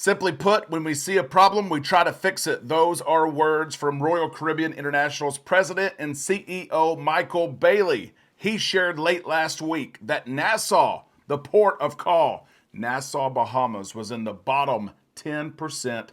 Simply put, when we see a problem, we try to fix it. Those are words from Royal Caribbean International's president and CEO, Michael Bailey. He shared late last week that Nassau, the port of call, Nassau, Bahamas, was in the bottom 10%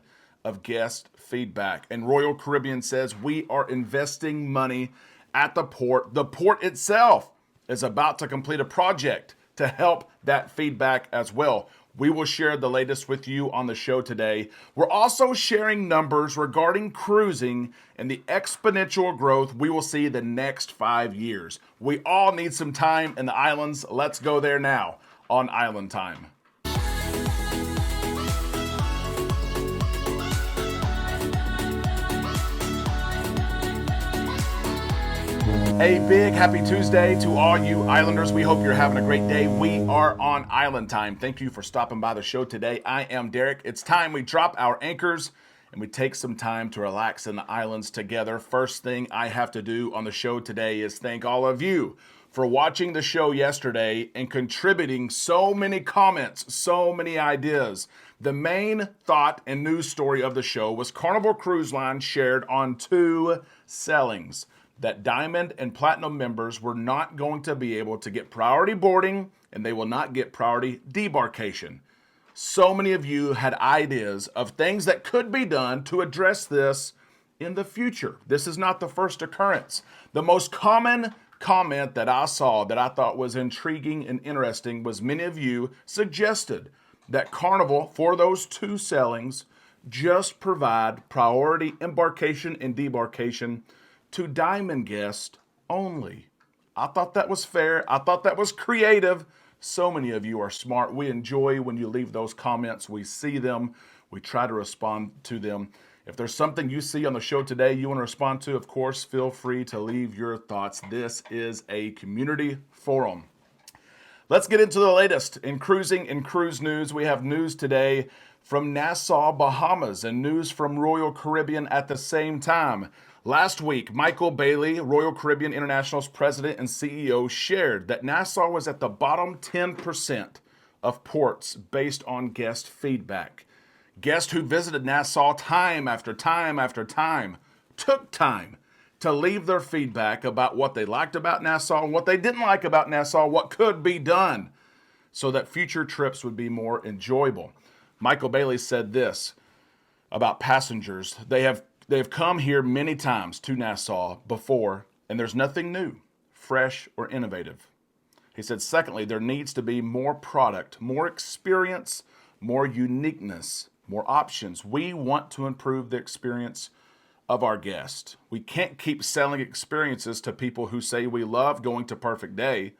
of guest feedback. And Royal Caribbean says we are investing money at the port. The port itself is about to complete a project to help that feedback as well. We will share the latest with you on the show today. We're also sharing numbers regarding cruising and the exponential growth we will see the next 5 years. We all need some time in the islands. Let's go there now on Island Time. A big happy Tuesday to all you Islanders. We hope you're having a great day. We are on Island Time. Thank you for stopping by the show today. I am Derek. It's time we drop our anchors and we take some time to relax in the islands together. First thing I have to do on the show today is thank all of you for watching the show yesterday and contributing so many comments, so many ideas. The main thought and news story of the show was Carnival Cruise Line shared on 2 sailings that Diamond and Platinum members were not going to be able to get priority boarding and they will not get priority debarkation. So many of you had ideas of things that could be done to address this in the future. This is not the first occurrence. The most common comment that I saw that I thought was intriguing and interesting was many of you suggested that Carnival, for those 2 sailings, just provide priority embarkation and debarkation to Diamond guests only. I thought that was fair. I thought that was creative. So many of you are smart. We enjoy when you leave those comments. We see them. We try to respond to them. If there's something you see on the show today you want to respond to, of course, feel free to leave your thoughts. This is a community forum. Let's get into the latest in cruising and cruise news. We have news today from Nassau, Bahamas, and news from Royal Caribbean at the same time. Last week, Michael Bailey, Royal Caribbean International's president and CEO, shared that Nassau was at the bottom 10% of ports based on guest feedback. Guests who visited Nassau time after time after time took time to leave their feedback about what they liked about Nassau and what they didn't like about Nassau, what could be done so that future trips would be more enjoyable. Michael Bailey said this about passengers. They've come here many times to Nassau before, and there's nothing new, fresh, or innovative. He said, secondly, there needs to be more product, more experience, more uniqueness, more options. We want to improve the experience of our guests. We can't keep selling experiences to people who say we love going to Perfect Day.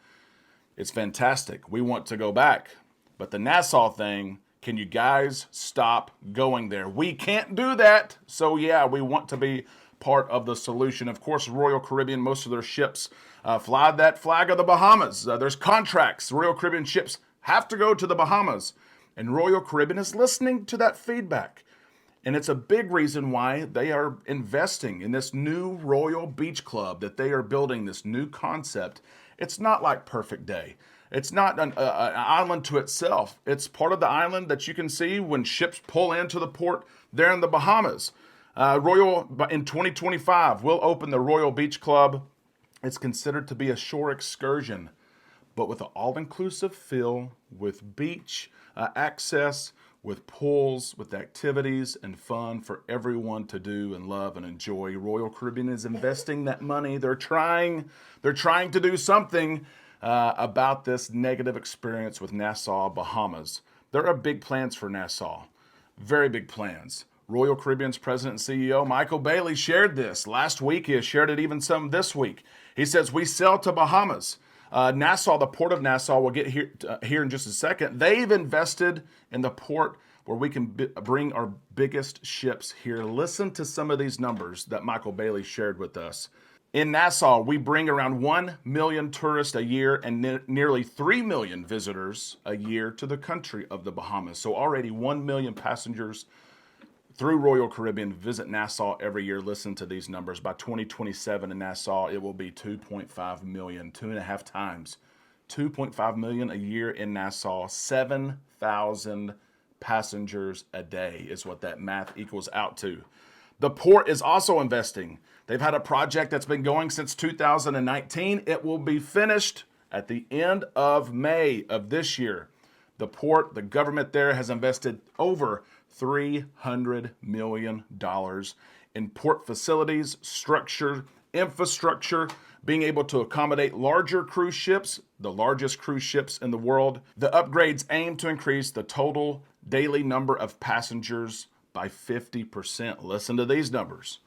It's fantastic. We want to go back. But the Nassau thing, can you guys stop going there? We can't do that. So yeah, we want to be part of the solution. Of course, Royal Caribbean, most of their ships fly that flag of the Bahamas. There's contracts. Royal Caribbean ships have to go to the Bahamas. And Royal Caribbean is listening to that feedback. And it's a big reason why they are investing in this new Royal Beach Club that they are building, this new concept. It's not like Perfect Day. It's not an island to itself. It's part of the island that you can see when ships pull into the port there in the Bahamas. In 2025, we'll open the Royal Beach Club. It's considered to be a shore excursion, but with an all-inclusive feel, with beach access, with pools, with activities and fun for everyone to do and love and enjoy. Royal Caribbean is investing that money. They're trying to do something about this negative experience with Nassau, Bahamas. There are big plans for Nassau, very big plans. Royal Caribbean's president and CEO, Michael Bailey, shared this last week. He has shared it even some this week. He says, we sail to Bahamas. Nassau, the Port of Nassau, we'll get here in just a second. They've invested in the port where we can bring our biggest ships here. Listen to some of these numbers that Michael Bailey shared with us. In Nassau, we bring around 1 million tourists a year and nearly 3 million visitors a year to the country of the Bahamas. So already 1 million passengers through Royal Caribbean visit Nassau every year. Listen to these numbers. By 2027 in Nassau, it will be 2.5 million, 2.5 times. 2.5 million a year in Nassau, 7,000 passengers a day is what that math equals out to. The port is also investing. They've had a project that's been going since 2019. It will be finished at the end of May of this year. The port, the government there has invested over $300 million in port facilities, structure, infrastructure, being able to accommodate larger cruise ships, the largest cruise ships in the world. The upgrades aim to increase the total daily number of passengers by 50%. Listen to these numbers.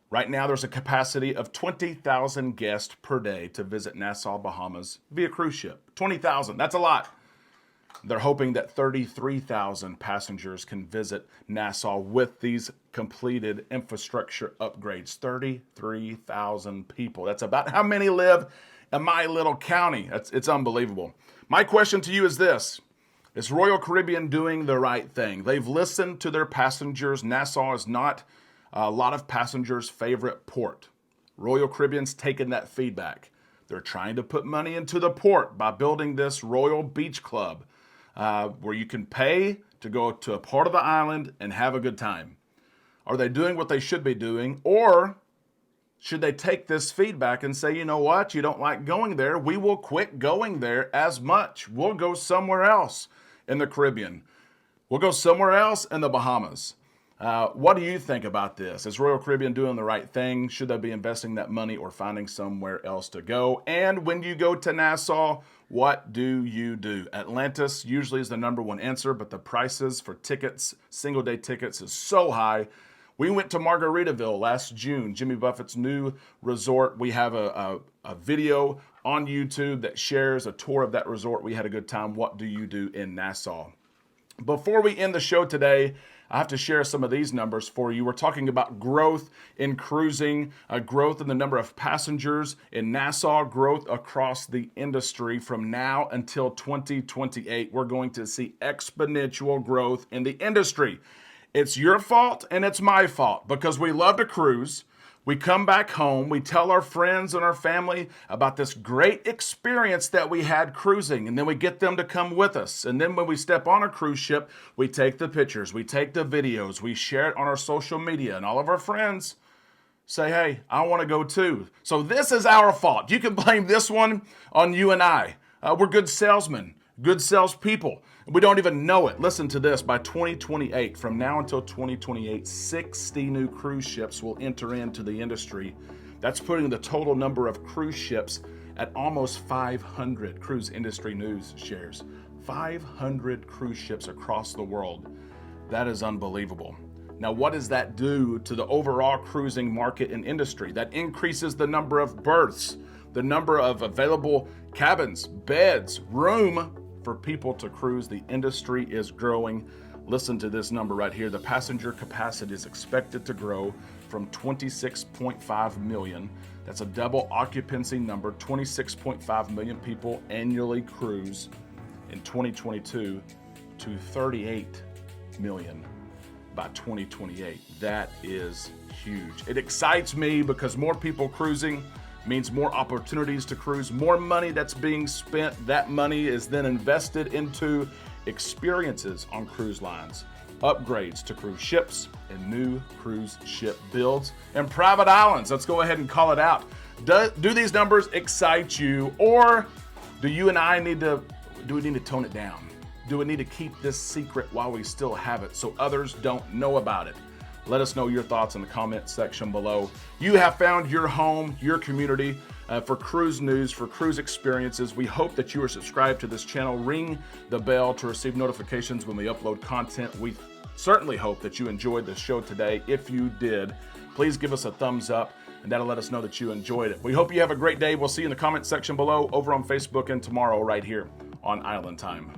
Right now, there's a capacity of 20,000 guests per day to visit Nassau, Bahamas via cruise ship. 20,000, that's a lot. They're hoping that 33,000 passengers can visit Nassau with these completed infrastructure upgrades. 33,000 people. That's about how many live in my little county. It's unbelievable. My question to you is this. Is Royal Caribbean doing the right thing? They've listened to their passengers. Nassau is not a lot of passengers' favorite port. Royal Caribbean's taken that feedback. They're trying to put money into the port by building this Royal Beach Club where you can pay to go to a part of the island and have a good time. Are they doing what they should be doing? Or should they take this feedback and say, you know what, you don't like going there, we will quit going there as much. We'll go somewhere else in the Caribbean. We'll go somewhere else in the Bahamas. What do you think about this? Is Royal Caribbean doing the right thing? Should they be investing that money or finding somewhere else to go? And when you go to Nassau, what do you do? Atlantis usually is the number one answer, but the prices for tickets, single day tickets, is so high. We went to Margaritaville last June, Jimmy Buffett's new resort. We have a video on YouTube that shares a tour of that resort. We had a good time. What do you do in Nassau? Before we end the show today, I have to share some of these numbers for you. We're talking about growth in cruising, growth in the number of passengers in Nassau, growth across the industry from now until 2028. We're going to see exponential growth in the industry. It's your fault and it's my fault because we love to cruise. We come back home, we tell our friends and our family about this great experience that we had cruising, and then we get them to come with us. And then when we step on a cruise ship, we take the pictures, we take the videos, we share it on our social media, and all of our friends say, hey, I want to go too. So this is our fault. You can blame this one on you and I. We're good salesmen, good salespeople. We don't even know it. Listen to this. By 2028, from now until 2028, 60 new cruise ships will enter into the industry. That's putting the total number of cruise ships at almost 500. Cruise Industry News shares 500 cruise ships across the world. That is unbelievable. Now, what does that do to the overall cruising market and industry? That increases the number of berths, the number of available cabins, beds, room for people to cruise. The industry is growing. Listen to this number right here. The passenger capacity is expected to grow from 26.5 million. That's a double occupancy number. 26.5 million people annually cruise in 2022 to 38 million by 2028. That is huge. It excites me because more people cruising means more opportunities to cruise, more money that's being spent. That money is then invested into experiences on cruise lines, upgrades to cruise ships, and new cruise ship builds and private islands. Let's go ahead and call it out. Do these numbers excite you, or do you and I need to tone it down? Do we need to keep this secret while we still have it so others don't know about it? Let us know your thoughts in the comment section below. You have found your home, your community for cruise news, for cruise experiences. We hope that you are subscribed to this channel. Ring the bell to receive notifications when we upload content. We certainly hope that you enjoyed the show today. If you did, please give us a thumbs up, and that'll let us know that you enjoyed it. We hope you have a great day. We'll see you in the comment section below, over on Facebook, and tomorrow right here on Island Time.